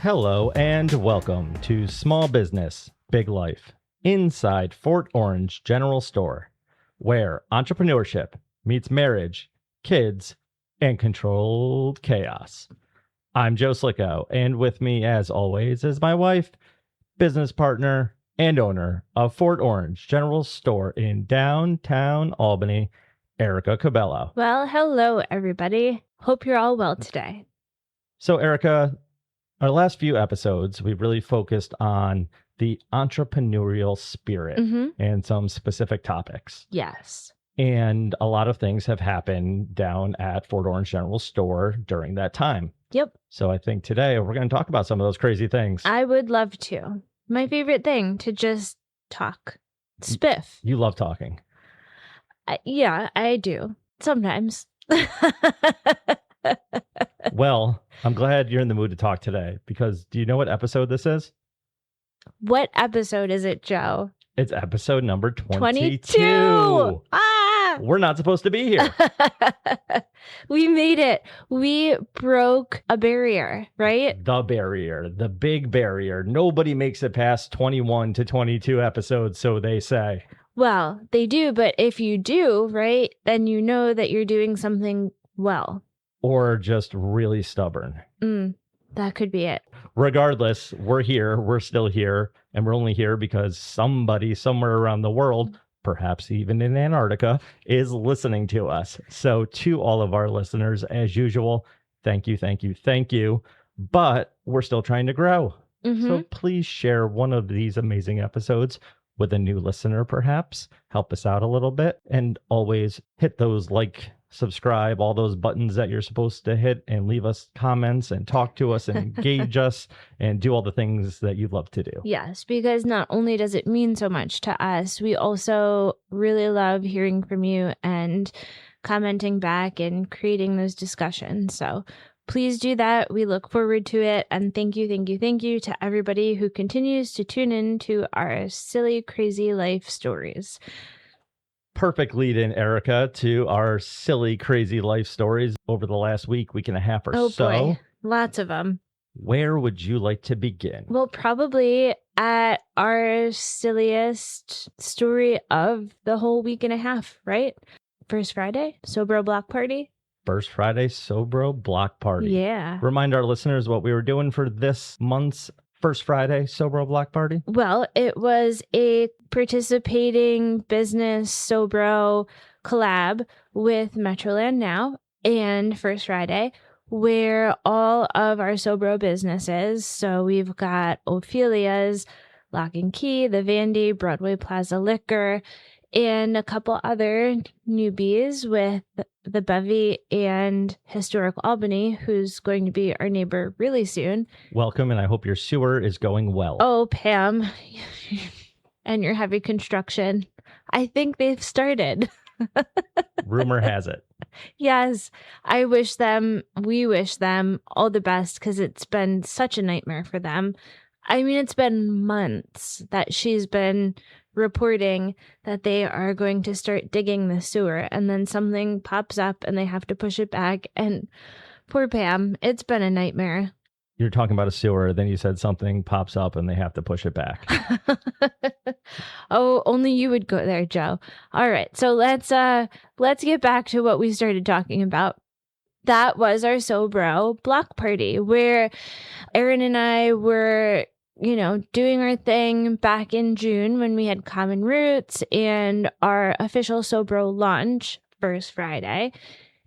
Hello and welcome to Small Business, Big Life, inside Fort Orange General Store, where entrepreneurship meets marriage, kids, and controlled chaos. I'm Joe Slicko, and with me, as always, is my wife, business partner, and owner of Fort Orange General Store in downtown Albany, Erica Cabello. Well, hello, everybody. Hope you're all well today. So, Erica, our last few episodes, we've really focused on the entrepreneurial spirit and some specific topics. Yes. And a lot of things have happened down at Fort Orange General Store during that time. Yep. So I think today we're going to talk about some of those crazy things. I would love to. My favorite thing, to just talk. Spiff. You love talking. Yeah, I do. Sometimes. Well, I'm glad you're in the mood to talk today, because do you know what episode this is? What episode is it, Joe? It's episode number 22. 22! We're not supposed to be here. We made it. We broke a barrier, right? The barrier, the big barrier. Nobody makes it past 21 to 22 episodes, so they say. Well, they do, but if you do, right, then you know that you're doing something well. Or just really stubborn. That could be it. Regardless, we're here. We're still here. And we're only here because somebody somewhere around the world, perhaps even in Antarctica, is listening to us. So to all of our listeners, as usual, thank you, thank you, thank you. But we're still trying to grow. So please share one of these amazing episodes with a new listener, perhaps. Help us out a little bit. And always hit those subscribe, all those buttons that you're supposed to hit, and leave us comments and talk to us and engage us and do all the things that you love to do. Yes, because not only does it mean so much to us, we also really love hearing from you and commenting back and creating those discussions. So please do that. We look forward to it. And thank you to everybody who continues to tune in to our silly, crazy life stories. Perfect lead in, Erica, to our silly, crazy life stories over the last week and a half or so. Oh boy, lots of them. Where would you like to begin? Well, probably at our silliest story of the whole week and a half, right? First Friday, SoBro block party. First Friday, SoBro block party. Yeah. Remind our listeners what we were doing for this month's First Friday SoBro block party. Well, it was a participating business SoBro collab with Metroland Now and First Friday, where all of our SoBro businesses, so we've got Ophelia's, Lock and Key, the Vandy, Broadway Plaza Liquor, and a couple other newbies with the Bevy and Historic Albany, who's going to be our neighbor really soon. Welcome, and I hope your sewer is going well. Oh, Pam, and your heavy construction. I think they've started. Rumor has it. Yes, we wish them all the best, because it's been such a nightmare for them. I mean, it's been months that she's been reporting that they are going to start digging the sewer, and then something pops up and they have to push it back. And poor Pam, it's been a nightmare. You're talking about a sewer, then you said something pops up and they have to push it back. Oh, only you would go there, Joe. All right, so let's get back to what we started talking about. That was our SoBro block party, where Aaron and I were, doing our thing back in June when we had Common Roots and our official SoBro launch First Friday.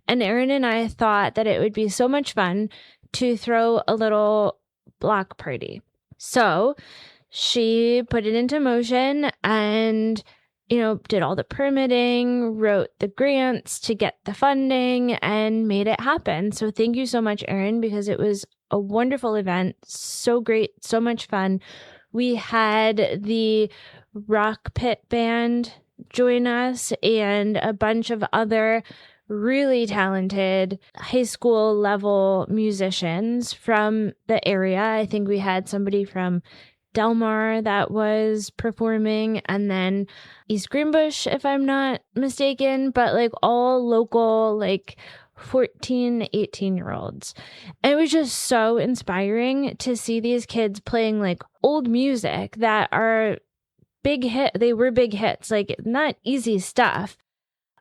And Aaron and I thought that it would be so much fun to throw a little block party. So she put it into motion and, did all the permitting, wrote the grants to get the funding, and made it happen. So thank you so much, Aaron, because it was a wonderful event. So great, so much fun. We had the Rock Pit Band join us and a bunch of other really talented high school level musicians from the area. I think we had somebody from Del Mar that was performing, and then East Greenbush, if I'm not mistaken, but like all local, like 14, 18-year-olds. And it was just so inspiring to see these kids playing like old music that are big hit. They were big hits, like not easy stuff.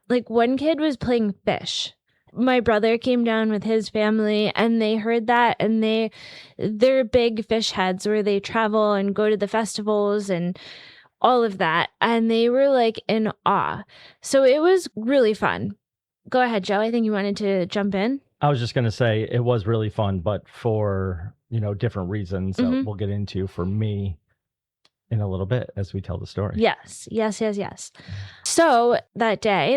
Like one kid was playing Fish. My brother came down with his family and they heard that, and they're big Fish heads where they travel and go to the festivals and all of that. And they were like in awe. So it was really fun. Go ahead, Joe. I think you wanted to jump in. I was just going to say it was really fun, but for, different reasons that we'll get into for me in a little bit as we tell the story. Yes. So that day,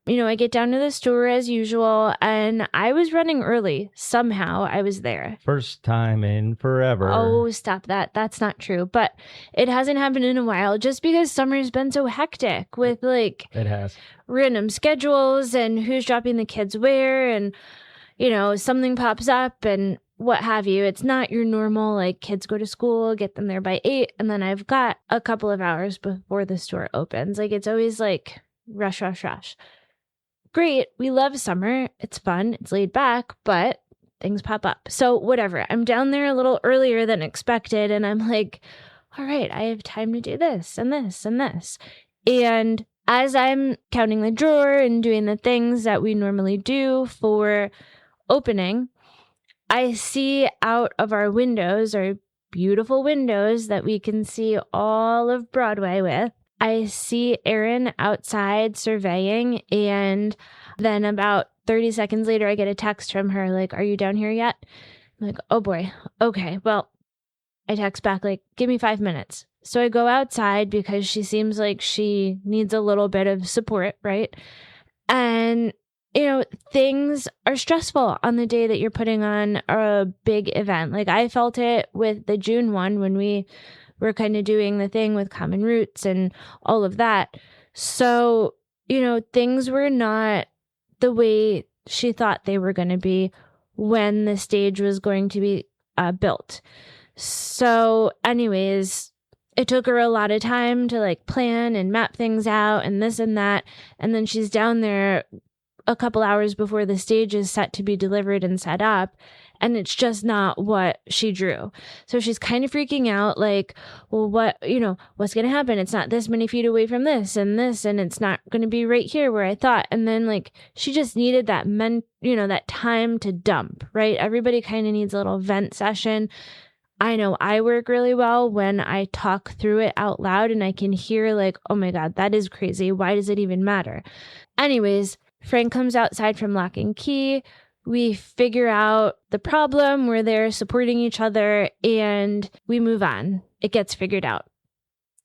I get down to the store as usual, and I was running early. Somehow I was there. First time in forever. Oh, stop that. That's not true. But it hasn't happened in a while just because summer's been so hectic with like it has random schedules and who's dropping the kids where, and, something pops up and what have you. It's not your normal, like, kids go to school, get them there by 8, and then I've got a couple of hours before the store opens. Like, it's always like rush. Great. We love summer. It's fun. It's laid back, but things pop up. So whatever. I'm down there a little earlier than expected, and I'm like, all right, I have time to do this and this and this. And as I'm counting the drawer and doing the things that we normally do for opening, I see out of our windows, our beautiful windows that we can see all of Broadway with, I see Erin outside surveying, and then about 30 seconds later, I get a text from her like, are you down here yet? I'm like, oh boy. Okay. Well, I text back like, give me 5 minutes. So I go outside because she seems like she needs a little bit of support, right? And things are stressful on the day that you're putting on a big event. Like I felt it with the June one when we were kind of doing the thing with Common Roots and all of that. So, things were not the way she thought they were going to be when the stage was going to be built. So anyways, it took her a lot of time to like plan and map things out and this and that. And then she's down there a couple hours before the stage is set to be delivered and set up, and it's just not what she drew. So she's kind of freaking out, like, well, what's going to happen? It's not this many feet away from this, and it's not going to be right here where I thought. And then like, she just needed that that time to dump, right? Everybody kind of needs a little vent session. I know I work really well when I talk through it out loud and I can hear like, oh my God, that is crazy. Why does it even matter? Anyways, Frank comes outside from Lock and Key. We figure out the problem. We're there supporting each other and we move on. It gets figured out.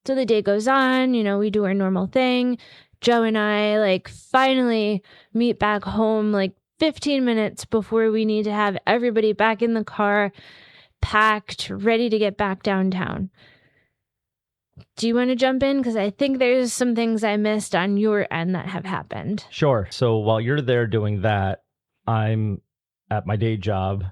So the day goes on, we do our normal thing. Joe and I like finally meet back home like 15 minutes before we need to have everybody back in the car, packed, ready to get back downtown. Do you want to jump in? Because I think there's some things I missed on your end that have happened. Sure. So while you're there doing that, I'm at my day job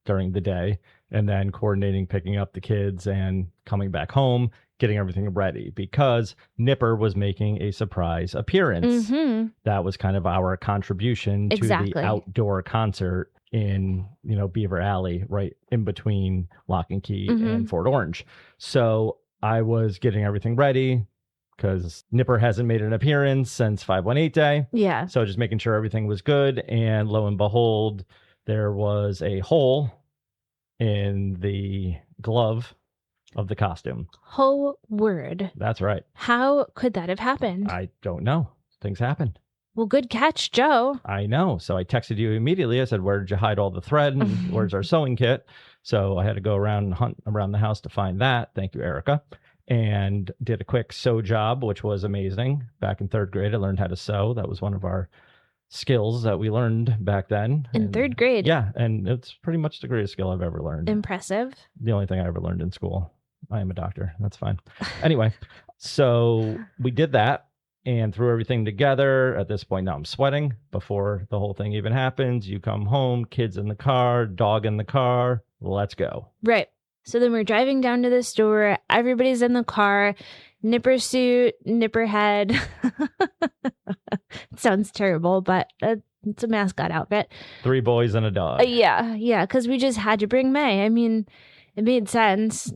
during the day and then coordinating, picking up the kids and coming back home, getting everything ready because Nipper was making a surprise appearance. Mm-hmm. That was kind of our contribution to the outdoor concert in, Beaver Alley, right in between Lock and Key and Fort Orange. So I was getting everything ready because Nipper hasn't made an appearance since 518 Day. Yeah. So just making sure everything was good. And lo and behold, there was a hole in the glove of the costume. Whole word. That's right. How could that have happened? I don't know. Things happen. Well, good catch, Joe. I know. So I texted you immediately. I said, where did you hide all the thread? And where's our sewing kit? So I had to go around and hunt around the house to find that. Thank you, Erica. And did a quick sew job, which was amazing. Back in 3rd grade, I learned how to sew. That was one of our skills that we learned back then. In 3rd grade? Yeah. And it's pretty much the greatest skill I've ever learned. Impressive. The only thing I ever learned in school. I am a doctor. That's fine. Anyway, so we did that. And threw everything together. At this point, now I'm sweating before the whole thing even happens. You come home, kids in the car, dog in the car. Let's go. Right. So then we're driving down to the store. Everybody's in the car. Nipper suit, nipper head. It sounds terrible, but it's a mascot outfit. 3 boys and a dog. Yeah, because we just had to bring May. I mean, it made sense.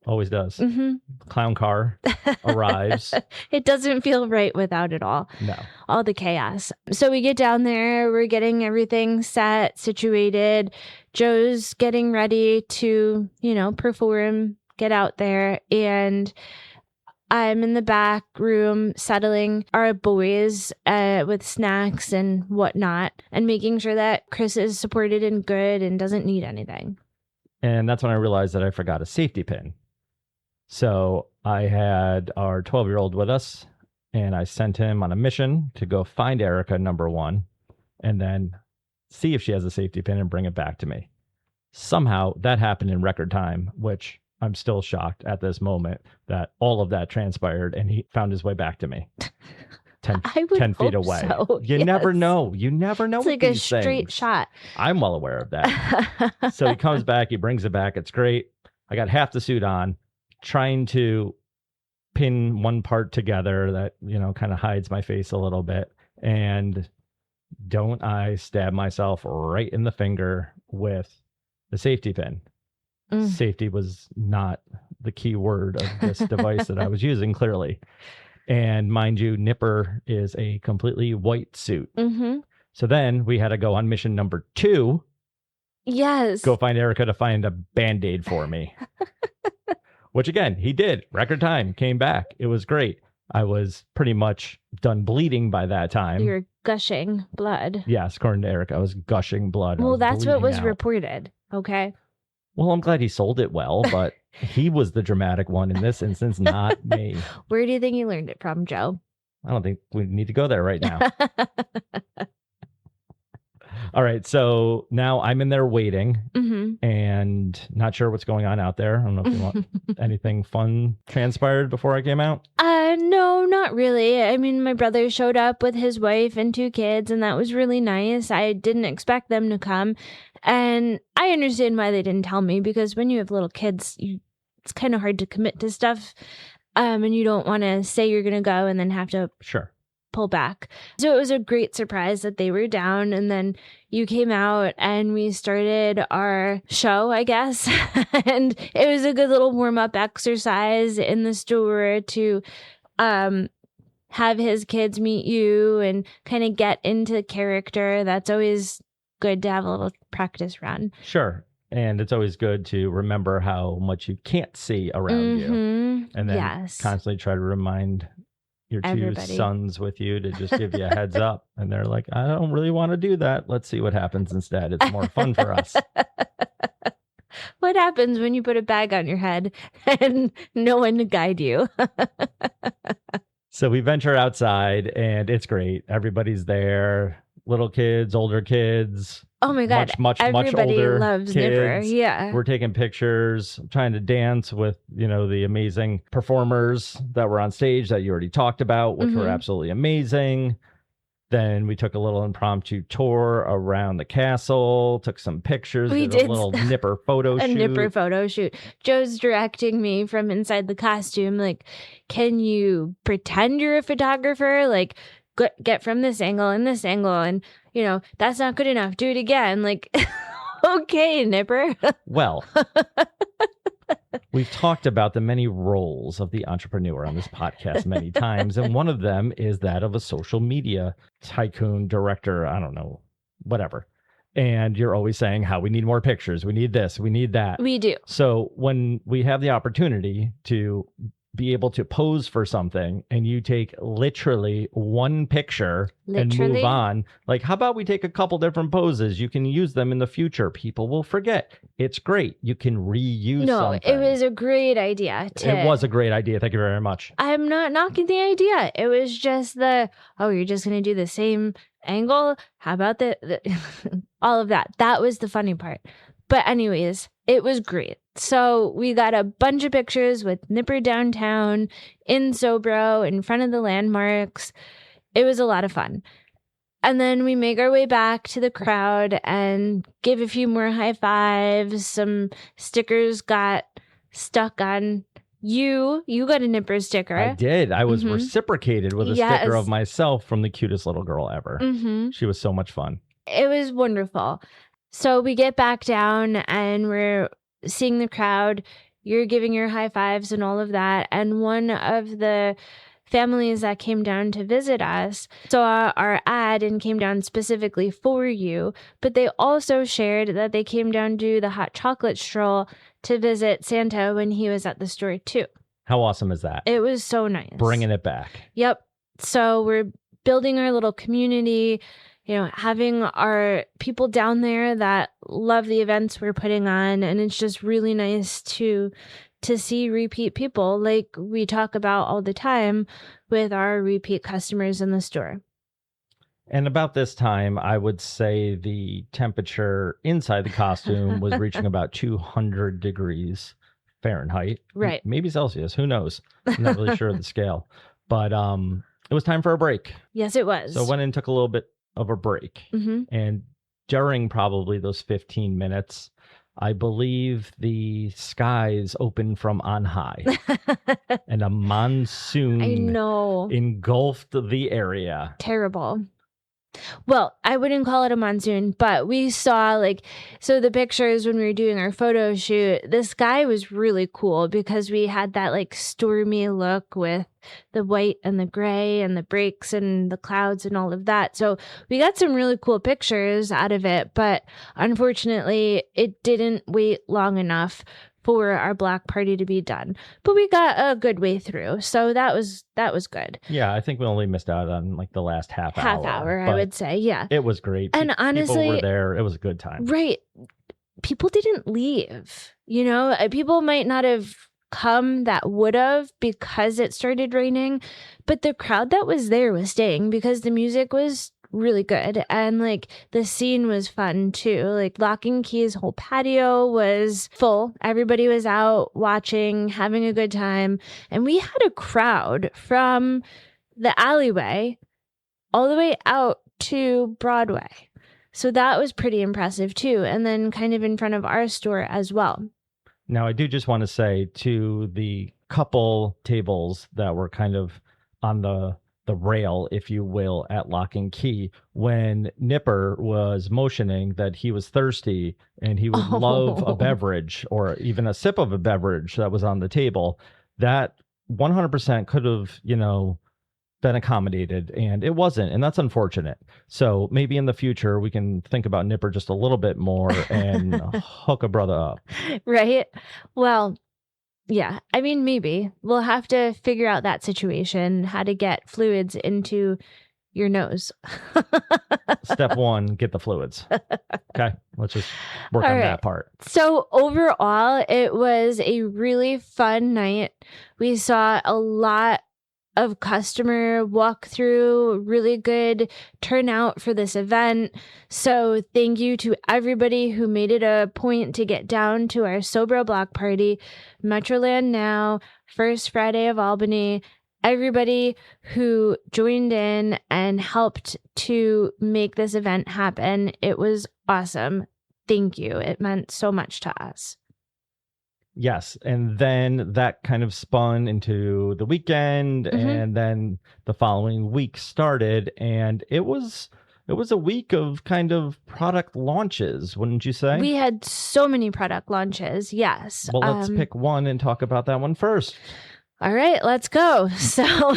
Always does. Mm-hmm. Clown car arrives. It doesn't feel right without it all. No. All the chaos. So we get down there. We're getting everything set, situated. Joe's getting ready to, perform, get out there. And I'm in the back room settling our boys with snacks and whatnot and making sure that Chris is supported and good and doesn't need anything. And that's when I realized that I forgot a safety pin. So I had our 12-year-old with us, and I sent him on a mission to go find Erica, number 1, and then see if she has a safety pin and bring it back to me. Somehow that happened in record time, which I'm still shocked at this moment that all of that transpired and he found his way back to me 10 feet away. So, you yes. never know. You never know. It's like a straight shot. I'm well aware of that. So he comes back, he brings it back. It's great. I got half the suit on, trying to pin one part together that, kind of hides my face a little bit. And don't I stab myself right in the finger with the safety pin. Safety was not the key word of this device that I was using, clearly. And mind you, Nipper is a completely white suit. Mm-hmm. So then we had to go on mission number 2. Yes. Go find Erica to find a Band-Aid for me. Which again, he did. Record time, came back. It was great. I was pretty much done bleeding by that time. You're gushing blood. Yes, according to Erica, I was gushing blood. Well, that's what was out. reported. Okay. Well, I'm glad he sold it well, but he was the dramatic one in this instance, not me. Where do you think you learned it from, Joe? I don't think we need to go there right now. All right. So now I'm in there waiting and not sure what's going on out there. I don't know if you want anything fun transpired before I came out. No, not really. I mean, my brother showed up with his wife and 2 kids, and that was really nice. I didn't expect them to come. And I understand why they didn't tell me, because when you have little kids, it's kind of hard to commit to stuff. And you don't want to say you're going to go and then have to pull back. So it was a great surprise that they were down, and then you came out and we started our show, I guess. And it was a good little warm-up exercise in the store to have his kids meet you and kind of get into character. That's always good to have a little practice run. Sure. And it's always good to remember how much you can't see around you. And then constantly try to remind your 2 sons with you to just give you a heads up. And they're like, I don't really want to do that. Let's see what happens instead. It's more fun for us. What happens when you put a bag on your head and no one to guide you? So we venture outside and it's great. Everybody's there. Little kids, older kids. Oh my God. Much older loves kids. Nipper. Yeah. We're taking pictures, trying to dance with, the amazing performers that were on stage that you already talked about, which were absolutely amazing. Then we took a little impromptu tour around the castle, took some pictures. We did a little Nipper photo shoot. A Nipper photo shoot. Joe's directing me from inside the costume. Like, can you pretend you're a photographer? Like, get from this angle and this angle. And, that's not good enough. Do it again. Like, okay, Nipper. Well, we've talked about the many roles of the entrepreneur on this podcast many times, and one of them is that of a social media tycoon, director, I don't know, whatever. And you're always saying how we need more pictures. We need this. We need that. We do. So when we have the opportunity to be able to pose for something and you take literally one picture and move on, like, how about we take a couple different poses? You can use them in the future. People will forget. It's great. You can reuse something. It was a great idea. It was a great idea. Thank you very much. I'm not knocking the idea. It was just you're just going to do the same angle? How about the all of that? That was the funny part. But anyways, it was great. So we got a bunch of pictures with Nipper downtown, in SoBro, in front of the landmarks. It was a lot of fun. And then we make our way back to the crowd and give a few more high fives. Some stickers got stuck on you. You got a Nipper sticker. I did. I was Mhm. reciprocated with a sticker of Yes. myself from the cutest little girl ever. Mm-hmm. She was so much fun. It was wonderful. So we get back down and we're seeing the crowd. You're giving your high fives and all of that. And one of the families that came down to visit us saw our ad and came down specifically for you. But they also shared that they came down to do the hot chocolate stroll to visit Santa when he was at the store too. How awesome is that? It was so nice. Bringing it back. Yep. So we're building our little community, having our people down there that love the events we're putting on. And it's just really nice to see repeat people like we talk about all the time with our repeat customers in the store. And about this time, I would say the temperature inside the costume was reaching about 200 degrees Fahrenheit. Right. Maybe Celsius. Who knows? I'm not really sure of the scale. But it was time for a break. Yes, it was. So I went and took a little bit of a break. Mm-hmm. And during probably those 15 minutes, I believe the skies opened from on high and a monsoon I know. engulfed the area. Terrible. Well, I wouldn't call it a monsoon, but we saw so the pictures when we were doing our photo shoot, the sky was really cool because we had that stormy look with the white and the gray and the breaks and the clouds and all of that. So we got some really cool pictures out of it, but unfortunately it didn't wait long enough for our block party to be done. But we got a good way through. So that was good. Yeah, I think we only missed out on the last half hour. I would say. Yeah. It was great. And honestly, people were there. It was a good time. Right. People didn't leave. People might not have come that would have because it started raining, but the crowd that was there was staying because the music was really good and the scene was fun too. Lock and Key's whole patio was full. Everybody was out watching, having a good time, and we had a crowd from the alleyway all the way out to Broadway. So that was pretty impressive too, and then kind of in front of our store as well. Now I do just want to say to the couple tables that were kind of on the rail, if you will, at Lock and Key, when Nipper was motioning that he was thirsty and he would love a beverage or even a sip of a beverage that was on the table, that 100% could have, been accommodated, and it wasn't, and that's unfortunate. So maybe in the future we can think about Nipper just a little bit more and hook a brother up. Right? Well, yeah, I mean, maybe we'll have to figure out that situation, how to get fluids into your nose. Step one, get the fluids. Okay, let's just work on that part. So overall, it was a really fun night. We saw a lot of customer walkthrough, really good turnout for this event. So thank you to everybody who made it a point to get down to our SoBro block party, Metroland Now, First Friday of Albany. Everybody who joined in and helped to make this event happen. It was awesome. Thank you. It meant so much to us. Yes. And then that kind of spun into the weekend, and then the following week started, and it was a week of kind of product launches, wouldn't you say? We had so many product launches. Yes. Well, let's pick one and talk about that one first. All right, let's go. So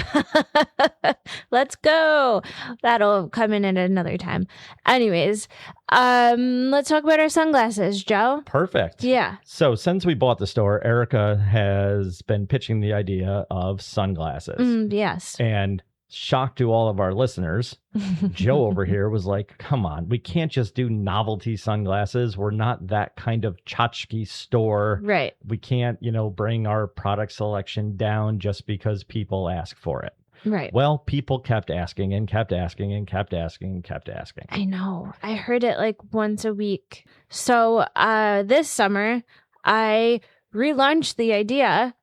let's go. That'll come in at another time. Anyways, let's talk about our sunglasses, Joe. Perfect. Yeah. So since we bought the store, Erica has been pitching the idea of sunglasses. Yes. And shock to all of our listeners, Joe over here was like, come on, we can't just do novelty sunglasses. We're not that kind of tchotchke store. Right. We can't, bring our product selection down just because people ask for it. Right. Well, people kept asking and kept asking and kept asking and kept asking. I know. I heard it once a week. So this summer, I relaunched the idea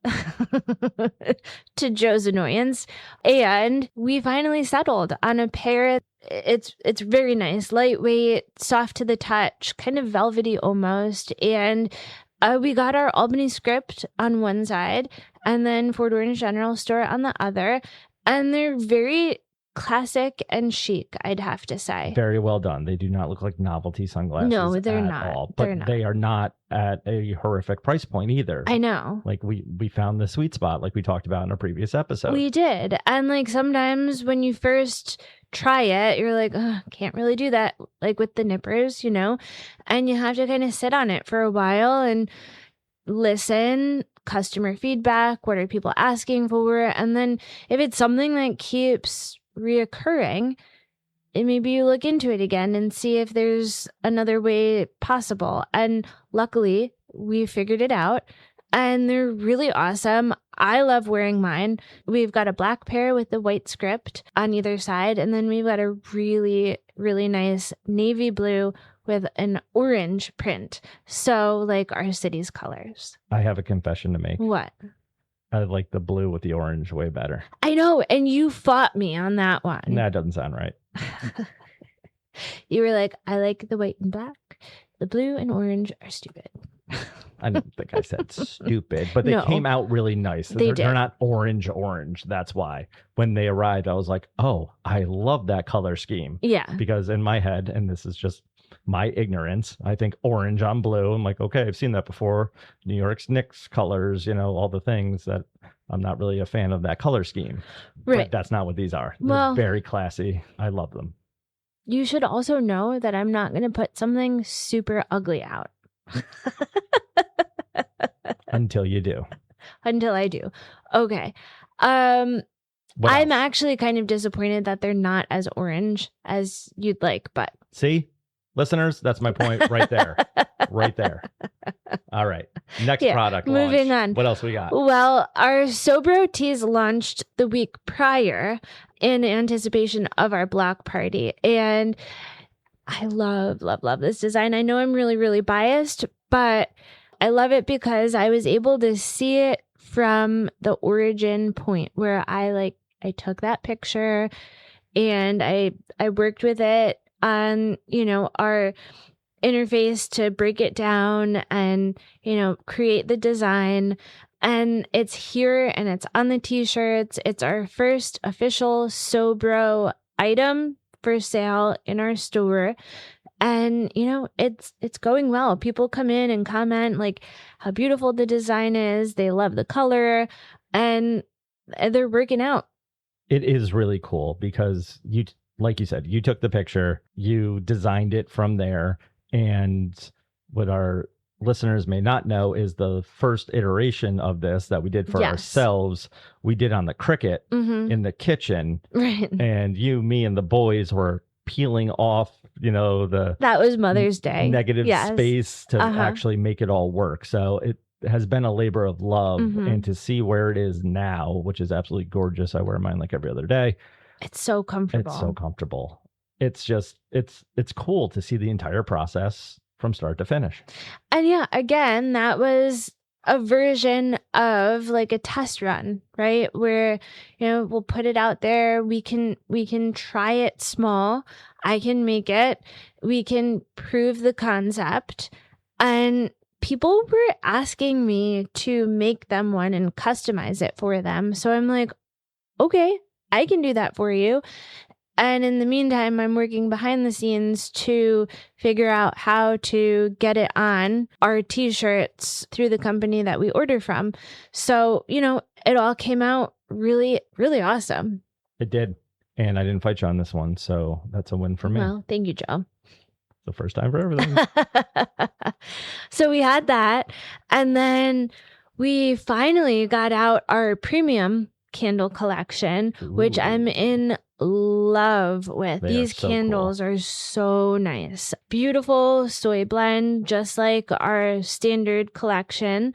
to Joe's annoyance. And we finally settled on a pair. It's very nice, lightweight, soft to the touch, kind of velvety almost. And we got our Albany script on one side and then Fort Orange General Store on the other. And they're very classic and chic, I'd have to say. Very well done. They do not look like novelty sunglasses. No, they're at not. all. But they are not at a horrific price point either. I know. Like we found the sweet spot, like we talked about in a previous episode. We did. And like sometimes when you first try it, you're like, oh, can't really do that. Like with the nippers, you know, and you have to kind of sit on it for a while and listen, customer feedback. What are people asking for? And then if it's something that keeps reoccurring, and maybe you look into it again and see if there's another way possible. And luckily, we figured it out. And they're really awesome. I love wearing mine. We've got a black pair with the white script on either side. And then we've got a really, really nice navy blue with an orange print. So like our city's colors. I have a confession to make. What? I like the blue with the orange way better. I know. And you fought me on that one. That doesn't sound right. You were like, I like the white and black. The blue and orange are stupid. I don't think I said stupid, but they came out really nice. They're not orange. That's why. When they arrived, I was like, oh, I love that color scheme. Yeah. Because in my head, and this is just my ignorance, I think orange on blue. I'm like, okay, I've seen that before. New York's Knicks colors, you know, all the things that I'm not really a fan of that color scheme. Right. But that's not what these are. They're Well, very classy. I love them. You should also know that I'm not going to put something super ugly out. Until you do. Until I do. Okay. I'm actually kind of disappointed that they're not as orange as you'd like, but see, listeners, that's my point right there. Right there. All right. Next product launch. Moving on. What else we got? Well, our SoBro tees launched the week prior in anticipation of our block party. And I love, love, love this design. I know I'm really, really biased, but I love it because I was able to see it from the origin point where I took that picture and I worked with it on, you know, our interface to break it down and, you know, create the design. And it's here and it's on the t-shirts. It's our first official SoBro item for sale in our store. And, you know, it's going well. People come in and comment like how beautiful the design is. They love the color and they're working out. It is really cool because you, like you said, you took the picture, you designed it from there. And what our listeners may not know is the first iteration of this that we did for ourselves, we did on the Cricut in the kitchen. Right. And you, me, and the boys were peeling off, you know, that was Mother's Day negative space to actually make it all work. So it has been a labor of love, and to see where it is now, which is absolutely gorgeous. I wear mine like every other day. It's so comfortable. It's so comfortable. It's just, it's cool to see the entire process from start to finish. And yeah, again, that was a version of like a test run, right? Where, you know, we'll put it out there. We can try it small. I can make it. We can prove the concept. And people were asking me to make them one and customize it for them. So I'm like, okay, I can do that for you. And in the meantime, I'm working behind the scenes to figure out how to get it on our t-shirts through the company that we order from. So, you know, it all came out really, really awesome. It did. And I didn't fight you on this one. So that's a win for me. Well, thank you, Joe. The first time for everything. So we had that. And then we finally got out our premium candle collection, which I'm in love with. These candles are so nice. Beautiful soy blend, just like our standard collection.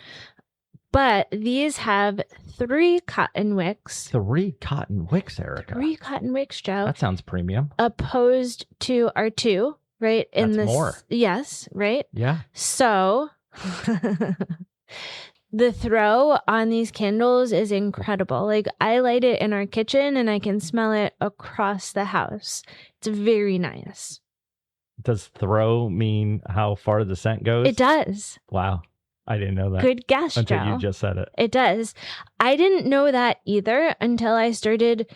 But these have 3 cotton wicks. 3 cotton wicks, Erica. 3 cotton wicks, Joe. That sounds premium. Opposed to our 2, right? That's more. Yes, right? Yeah. So The throw on these candles is incredible. Like, I light it in our kitchen and I can smell it across the house. It's very nice. Does throw mean how far the scent goes? It does. Wow. I didn't know that. Good guess, until Joe. you just said it. It does. I didn't know that either until I started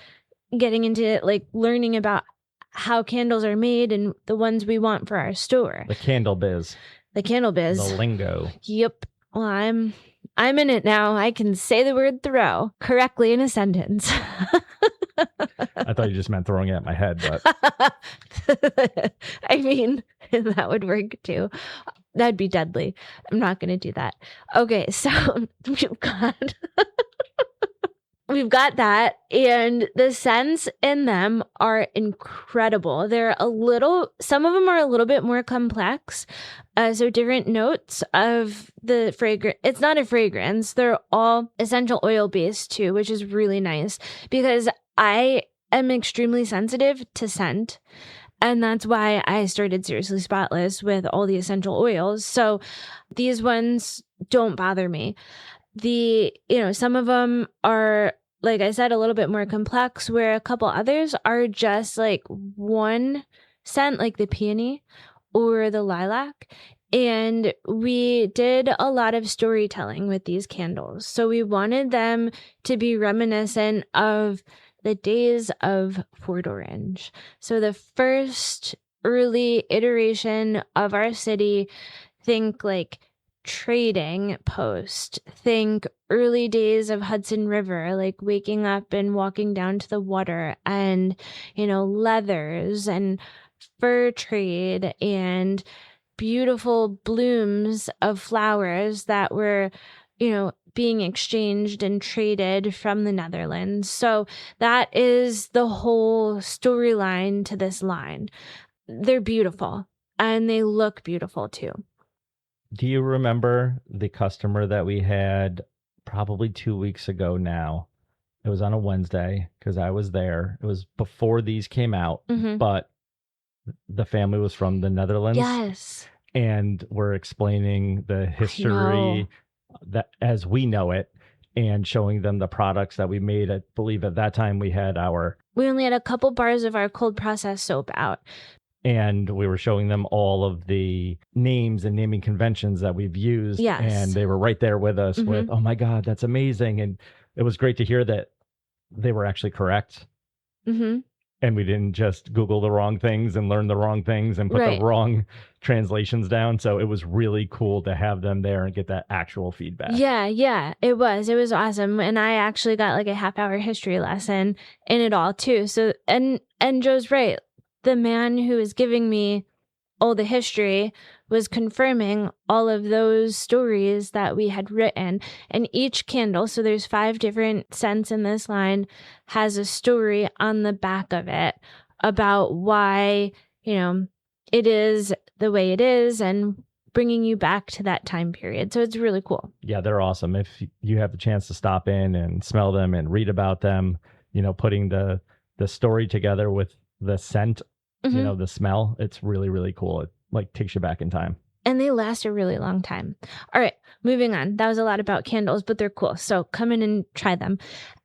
getting into like learning about how candles are made and the ones we want for our store. The candle biz. The candle biz. The lingo. Yep. Well, I'm in it now. I can say the word throw correctly in a sentence. I thought you just meant throwing it at my head, but I mean, that would work too. That'd be deadly. I'm not going to do that. Okay, so we've got that, and the scents in them are incredible. Some of them are a little bit more complex. So different notes of the fragrance. It's not a fragrance. They're all essential oil based too, which is really nice because I am extremely sensitive to scent. And that's why I started Seriously Spotless with all the essential oils. So these ones don't bother me. Some of them are, like I said, a little bit more complex, where a couple others are just like one scent, like the peony or the lilac. And we did a lot of storytelling with these candles. So we wanted them to be reminiscent of the days of Fort Orange. So the first early iteration of our city, think like trading post, think early days of Hudson River, like waking up and walking down to the water and, leathers and fur trade and beautiful blooms of flowers that were, being exchanged and traded from the Netherlands. So that is the whole storyline to this line. They're beautiful and they look beautiful too. Do you remember the customer that we had probably 2 weeks ago now? It was on a Wednesday because I was there. It was before these came out, but the family was from the Netherlands. Yes. And we're explaining the history that as we know it and showing them the products that we made. I believe at that time we only had a couple bars of our cold process soap out. And we were showing them all of the names and naming conventions that we've used. Yes. And they were right there with us with, oh my God, that's amazing. And it was great to hear that they were actually correct. Mm-hmm. And we didn't just Google the wrong things and learn the wrong things and put the wrong translations down. So it was really cool to have them there and get that actual feedback. Yeah, it was. It was awesome. And I actually got like a half-hour history lesson in it all too. So, and Joe's right. The man who is giving me all the history was confirming all of those stories that we had written. And each candle, so there's 5 different scents in this line, has a story on the back of it about why, it is the way it is and bringing you back to that time period. So it's really cool. Yeah, they're awesome. If you have the chance to stop in and smell them and read about them, putting the story together with the scent, the smell, it's really, really cool. It takes you back in time. And they last a really long time. All right, moving on. That was a lot about candles, but they're cool. So come in and try them.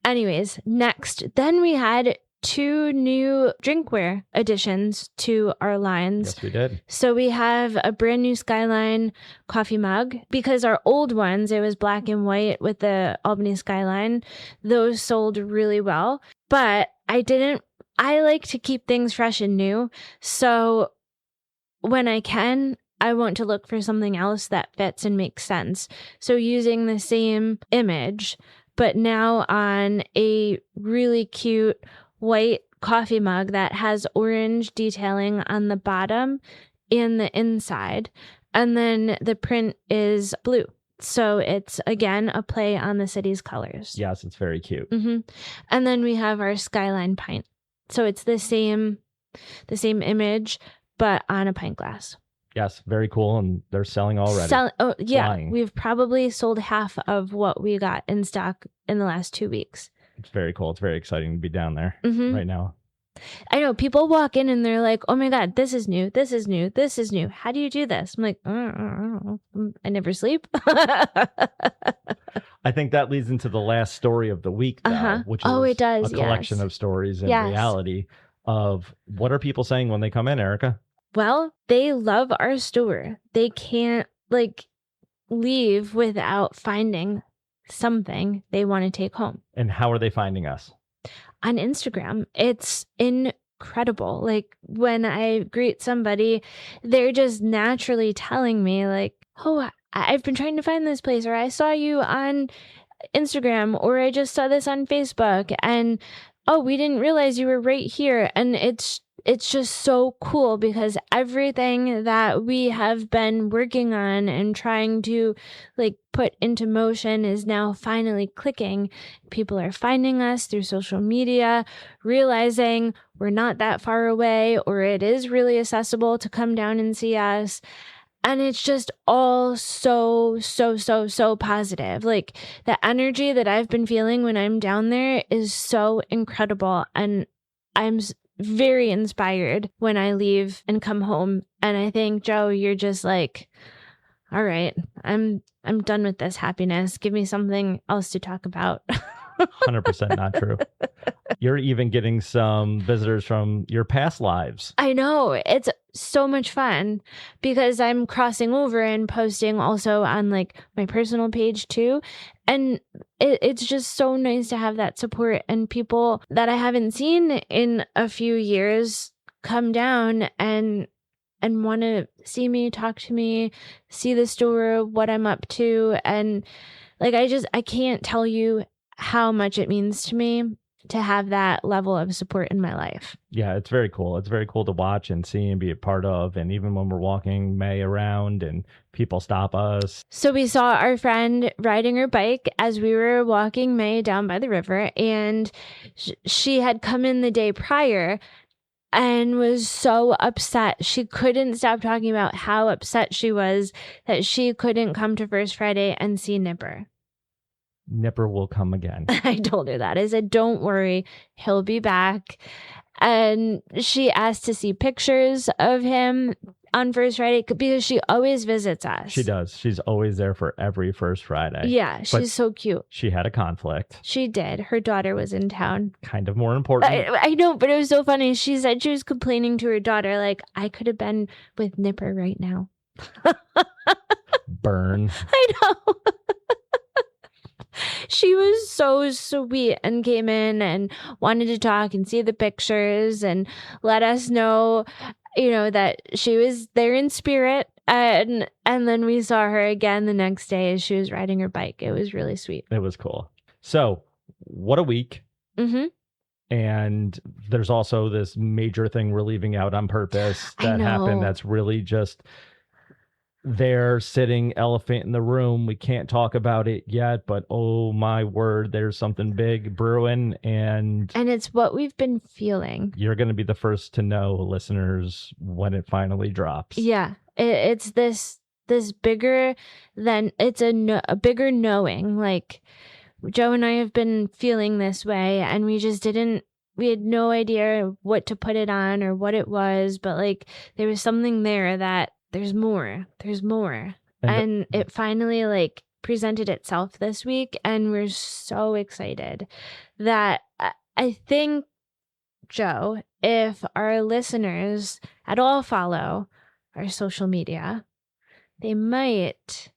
Anyways, next, then we had 2 new drinkware additions to our lines. Yes, we did. So we have a brand new Skyline coffee mug because our old ones, it was black and white with the Albany Skyline. Those sold really well, but I like to keep things fresh and new. So when I can, I want to look for something else that fits and makes sense. So using the same image, but now on a really cute white coffee mug that has orange detailing on the bottom and the inside. And then the print is blue. So it's, again, a play on the city's colors. Yes, it's very cute. Mm-hmm. And then we have our Skyline pint. So it's the same image, but on a pint glass. Yes, very cool. And they're selling already. Flying. We've probably sold half of what we got in stock in the last 2 weeks. It's very cool. It's very exciting to be down there right now. I know people walk in and they're like, oh my God, this is new. This is new. This is new. How do you do this? I'm like, I never sleep. I think that leads into the last story of the week, though, which is it does. a collection yes. of stories in Yes. reality of what are people saying when they come in, Erica? Well, they love our store. They can't leave without finding something they want to take home. And how are they finding us? On Instagram. It's incredible. Like when I greet somebody, they're just naturally telling me like, oh, I've been trying to find this place, or I saw you on Instagram, or I just saw this on Facebook, and oh, we didn't realize you were right here. And it's just so cool because everything that we have been working on and trying to put into motion is now finally clicking. People are finding us through social media, realizing we're not that far away, or it is really accessible to come down and see us. And it's just all so positive. Like the energy that I've been feeling when I'm down there is so incredible. And I'm very inspired when I leave and come home. And I think, Joe, you're just like, all right, I'm done with this happiness. Give me something else to talk about. 100% not true. You're even getting some visitors from your past lives. I know. It's so much fun because I'm crossing over and posting also on my personal page too. And it's just so nice to have that support and people that I haven't seen in a few years come down and want to see me, talk to me, see the store, what I'm up to. And I can't tell you how much it means to me to have that level of support in my life. Yeah, it's very cool. It's very cool to watch and see and be a part of. And even when we're walking May around and people stop us. So we saw our friend riding her bike as we were walking May down by the river, and she had come in the day prior and was so upset. She couldn't stop talking about how upset she was that she couldn't come to First Friday and see Nipper. Nipper will come again. I told her that. I said, don't worry, he'll be back. And she asked to see pictures of him on First Friday because she always visits us. She does. She's always there for every First Friday. Yeah, she's so cute. She had a conflict. She did. Her daughter was in town. Kind of more important. I know, but it was so funny. She said she was complaining to her daughter, like, I could have been with Nipper right now. Burn. I know. She was so sweet and came in and wanted to talk and see the pictures and let us know, that she was there in spirit. And then we saw her again the next day as she was riding her bike. It was really sweet. It was cool. So what a week. Mm-hmm. And there's also this major thing we're leaving out on purpose that happened. That's really just there sitting elephant in the room. We can't talk about it yet, but oh my word, there's something big brewing, and it's what we've been feeling. You're going to be the first to know, listeners, when it finally drops. Yeah, it's this bigger than it's a bigger knowing. Like Joe and I have been feeling this way, and we had no idea what to put it on or what it was, but there was something there that there's more. And it finally presented itself this week. And we're so excited that I think, Joe, if our listeners at all follow our social media, they might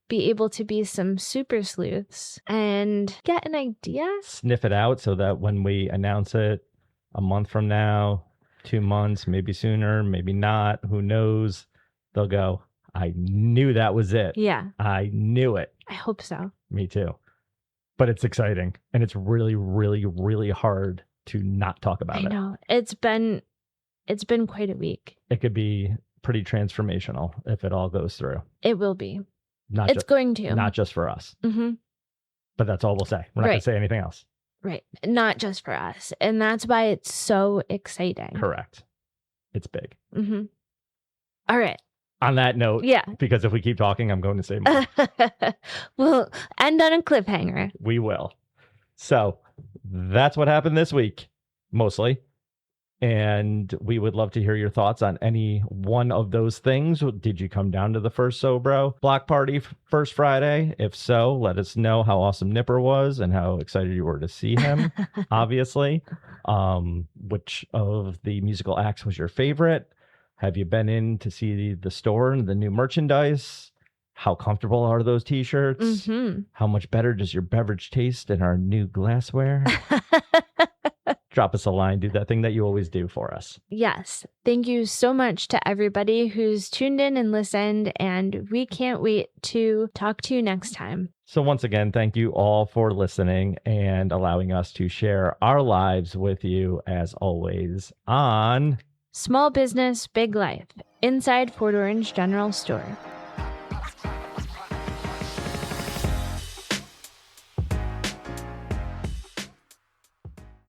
be able to be some super sleuths and get an idea. Sniff it out so that when we announce it a month from now, 2 months, maybe sooner, maybe not, who knows? They'll go, I knew that was it. Yeah. I knew it. I hope so. Me too. But it's exciting. And it's really, really, really hard to not talk about it. I know. It's been quite a week. It could be pretty transformational if it all goes through. It will be. Not it's going to. Not just for us. Mm-hmm. But that's all we'll say. We're not going to say anything else. Right. Not just for us. And that's why it's so exciting. Correct. It's big. Mm-hmm. All right. On that note, yeah, because if we keep talking, I'm going to say more. We'll end on a cliffhanger. We will. So that's what happened this week, mostly. And we would love to hear your thoughts on any one of those things. Did you come down to the first SoBro block party first Friday? If so, let us know how awesome Nipper was and how excited you were to see him, obviously. Which of the musical acts was your favorite? Have you been in to see the store and the new merchandise? How comfortable are those t-shirts? Mm-hmm. How much better does your beverage taste in our new glassware? Drop us a line. Do that thing that you always do for us. Yes. Thank you so much to everybody who's tuned in and listened. And we can't wait to talk to you next time. So once again, thank you all for listening and allowing us to share our lives with you as always on Small Business, Big Life, inside Fort Orange General Store.